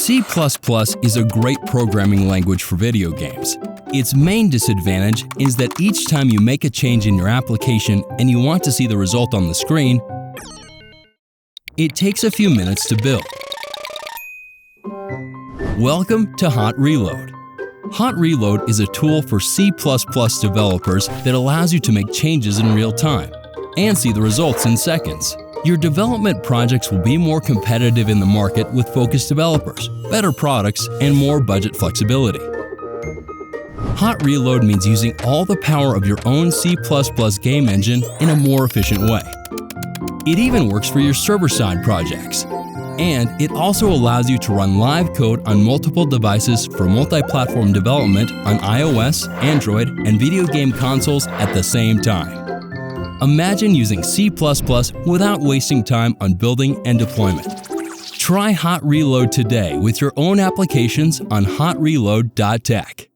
C++ is a great programming language for video games. Its main disadvantage is that each time you make a change in your application and you want to see the result on the screen, it takes a few minutes to build. Welcome to HotReload. HotReload is a tool for C++ developers that allows you to make changes in real time and see the results in seconds. Your development projects will be more competitive in the market with focused developers, better products, and more budget flexibility. HotReload means using all the power of your own C++ game engine in a more efficient way. It even works for your server-side projects. And it also allows you to run live code on multiple devices for multi-platform development on iOS, Android, and video game consoles at the same time. Imagine using C++ without wasting time on building and deployment. Try HotReload today with your own applications on hotreload.tech.